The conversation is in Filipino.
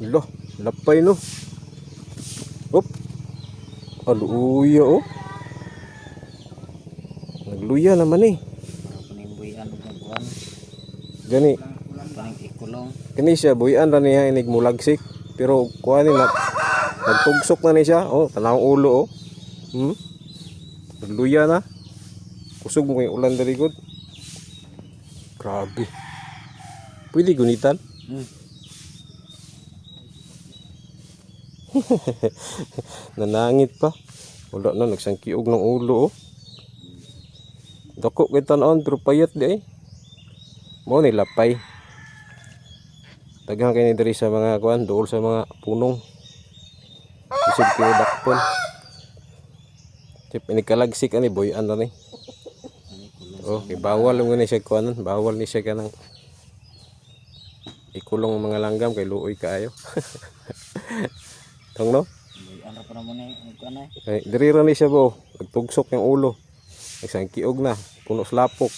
Lo, lapay no. Hop. Aluya oh. Nagluya naman eh. Para panimbuyan ng kuan. Gani. Paning ikulong. Kani siya buyan ra niya inig mulagsik. Pero kuha ni nagtugsok na ni siya. Oh, tanang ulo oh. Nagluya na. Kusog mo yung ulan dari god. Grabe. Pwede gunitan. Nanangit pa. Wala na nagsangkiog ng ulo oh. Dako kay tan-on pero payat di ay. Mo ni lapay. Daghang kay ni diri sa mga kuan, dool sa mga punong. Isip kay dakpon. Tip ini kalagsik ani boy ano ni. Okay, bawal mo ni siya kuan, bawal ni siya kanang ikulong mga langgam kay luoy kaayo. Tong no? Ano pa naman ni kuan ay. Ay, diri ra ni siya bo, nagtugsok yung ulo. Isang kiog na, puno slapok.